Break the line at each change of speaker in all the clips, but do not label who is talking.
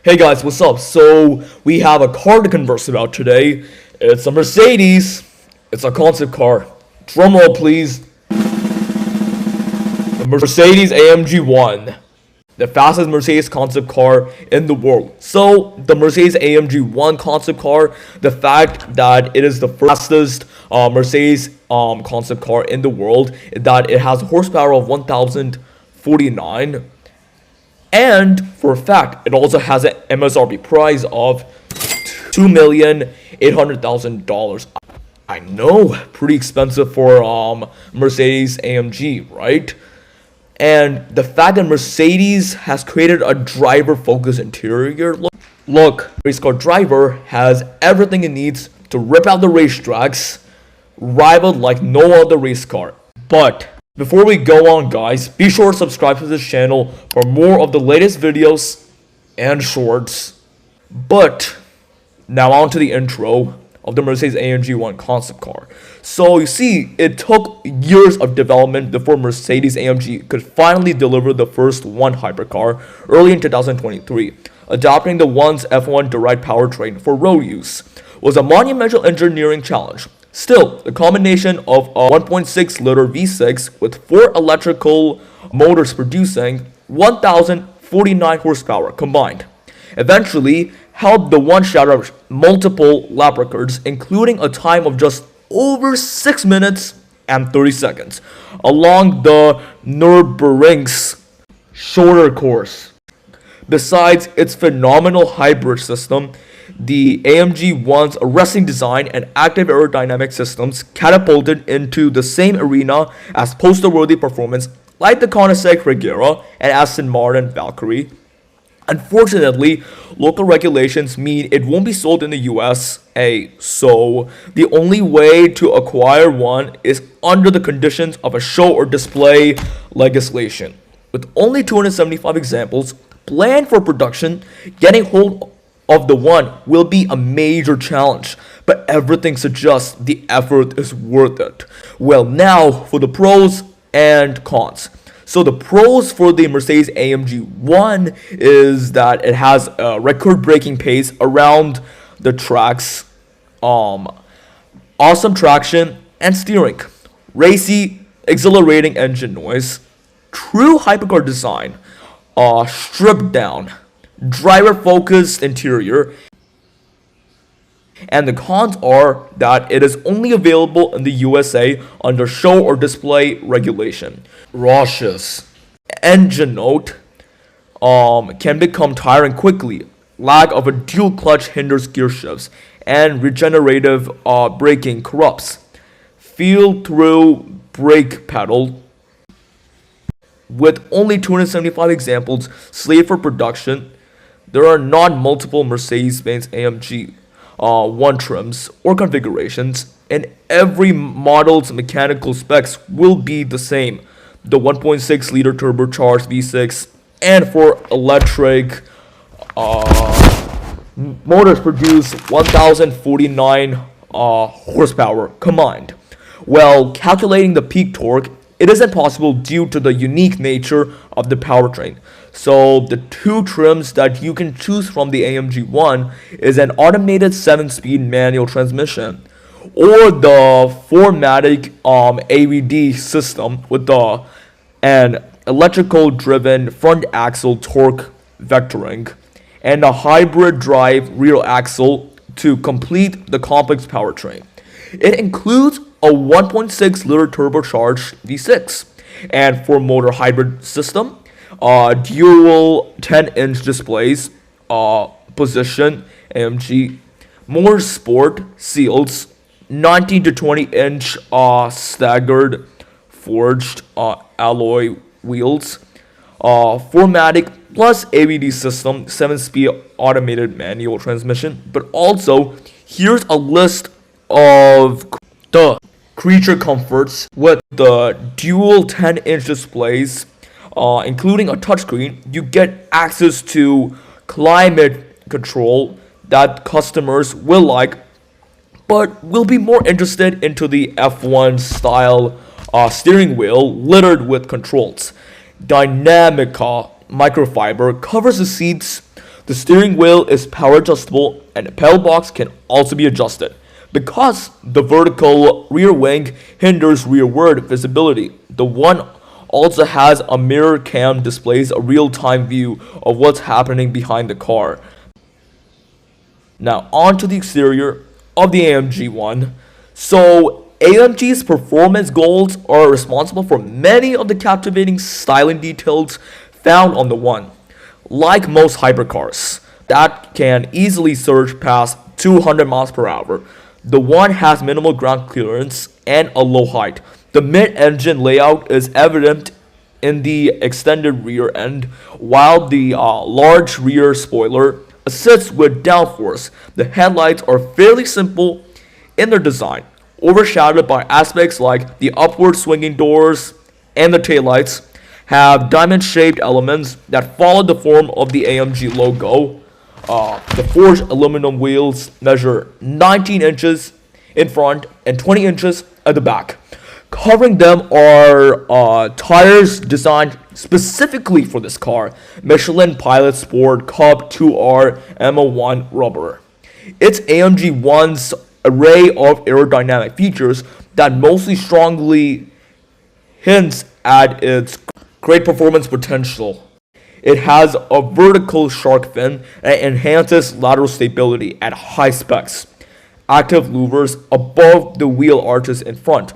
Hey guys, what's up? So, we have a car to converse about today. It's a Mercedes. It's a concept car. Drumroll, please. The Mercedes AMG ONE. The fastest Mercedes concept car in the world. So, the Mercedes AMG ONE concept car, the fact that it is the fastest Mercedes concept car in the world, that it has a horsepower of 1,049. And for a fact, it also has an MSRP price of $2,800,000. I know, pretty expensive for Mercedes AMG, right? And the fact that Mercedes has created a driver-focused interior look, race car driver has everything it needs to rip out the racetracks, rival like no other race car. But before we go on, guys, be sure to subscribe to this channel for more of the latest videos and shorts. But now on to the intro of the Mercedes AMG ONE concept car. So you see, it took years of development before Mercedes AMG could finally deliver the first ONE hypercar early in 2023. Adopting the ONE's F1 derived powertrain for road use was a monumental engineering challenge. Still, the combination of a 1.6-liter V6 with 4 electrical motors producing 1,049 horsepower combined eventually helped the ONE shatter multiple lap records, including a time of just over 6 minutes and 30 seconds along the Nürburgring's shorter course. Besides its phenomenal hybrid system, the AMG ONE's arresting design and active aerodynamic systems catapulted into the same arena as poster-worthy performance like the Koenigsegg Regera and Aston Martin Valkyrie. Unfortunately, local regulations mean it won't be sold in the USA, so the only way to acquire one is under the conditions of a show or display legislation. With only 275 examples planned for production, getting hold of the ONE will be a major challenge, but everything suggests the effort is worth it. Well, now for the pros and cons. So the pros for the Mercedes AMG ONE is that it has a record-breaking pace around the tracks, awesome traction and steering, racy, exhilarating engine noise, true hypercar design, stripped down, driver-focused interior, and the cons are that it is only available in the USA under show or display regulation. Raucous engine note can become tiring quickly. Lack of a dual clutch hinders gear shifts, and regenerative braking corrupts. Feel through brake pedal. With only 275 examples slated for production, there are not multiple Mercedes-Benz AMG ONE trims or configurations, and every model's mechanical specs will be the same. The 1.6-liter turbocharged V6 and 4 electric motors produce 1,049 horsepower combined. Well, calculating the peak torque, it isn't possible due to the unique nature of the powertrain. So the two trims that you can choose from the AMG ONE is an automated 7-speed manual transmission or the 4MATIC AVD system with an electrical driven front axle torque vectoring and a hybrid drive rear axle to complete the complex powertrain. It includes a 1.6-liter turbocharged V6 and 4-motor hybrid system, dual 10-inch displays, position AMG, more sport seals, 19 to 20-inch staggered forged alloy wheels, 4MATIC plus AVD system, 7-speed automated manual transmission. But also, here's a list of the creature comforts with the dual 10-inch displays, including a touchscreen. You get access to climate control that customers will like, but will be more interested into the F1 style steering wheel littered with controls. Dynamica microfiber covers the seats The steering wheel is power adjustable and the pedal box can also be adjusted. Because the vertical rear wing hinders rearward visibility, the One also has a mirror cam displays a real-time view of what's happening behind the car. Now onto the exterior of the AMG One. So AMG's performance goals are responsible for many of the captivating styling details found on the One. Like most hypercars that can easily surge past 200 miles per hour, the One has minimal ground clearance and a low height. The mid-engine layout is evident in the extended rear end, while the large rear spoiler assists with downforce. The headlights are fairly simple in their design, overshadowed by aspects like the upward swinging doors, and the taillights have diamond-shaped elements that follow the form of the AMG logo. The forged aluminum wheels measure 19 inches in front and 20 inches at the back. Covering them are tires designed specifically for this car, Michelin Pilot Sport Cup 2R MO1 rubber. It's AMG One's array of aerodynamic features that mostly strongly hints at its great performance potential. It has a vertical shark fin that enhances lateral stability at high specs, active louvers above the wheel arches in front,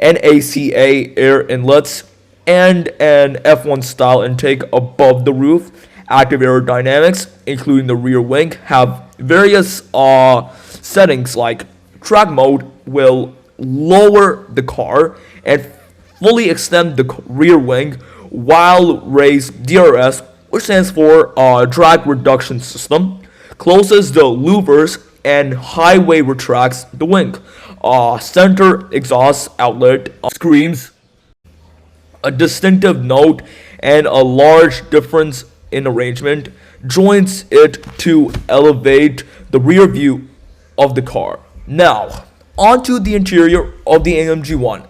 NACA air inlets, and an F1 style intake above the roof. Active aerodynamics, including the rear wing, have various settings like track mode will lower the car and fully extend the rear wing, while raise DRS, which stands for drag reduction system, closes the louvers and highway retracts the wing. Center exhaust outlet screams a distinctive note, and a large difference in arrangement joins it to elevate the rear view of the car. Now, onto the interior of the AMG One.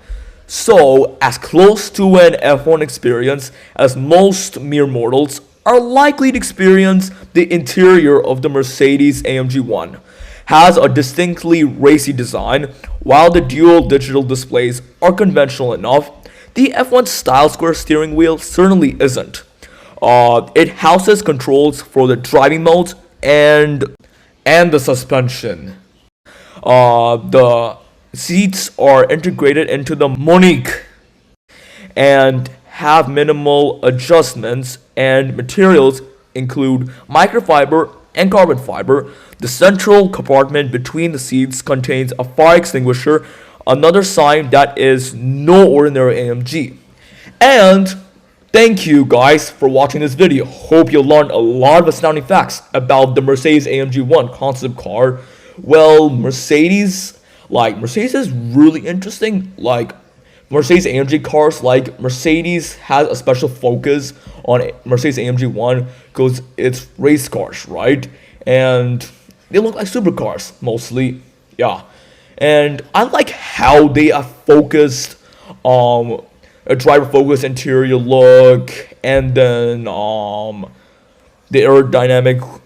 So, as close to an F1 experience as most mere mortals are likely to experience, the interior of the Mercedes AMG One has a distinctly racy design. While the dual digital displays are conventional enough, the F1 style square steering wheel certainly isn't. It houses controls for the driving modes and the suspension. The seats are integrated into the Monique and have minimal adjustments, and materials include microfiber and carbon fiber. The central compartment between the seats contains a fire extinguisher, another sign that is no ordinary AMG. And thank you guys for watching this video. Hope you learned a lot of astounding facts about the Mercedes AMG One concept car. Well, Mercedes is really interesting. Like, Mercedes AMG cars, like, Mercedes has a special focus on Mercedes AMG One because it's race cars, right? And they look like supercars mostly, yeah. And I like how they are focused on a driver-focused interior look, and then the aerodynamic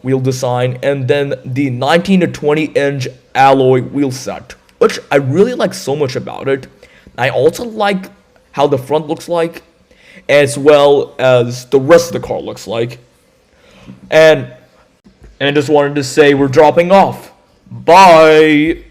wheel design, and then the 19 to 20 inch alloy wheel set, which I really like so much about it. I also like how the front looks like, as well as the rest of the car looks like. And I just wanted to say we're dropping off. Bye.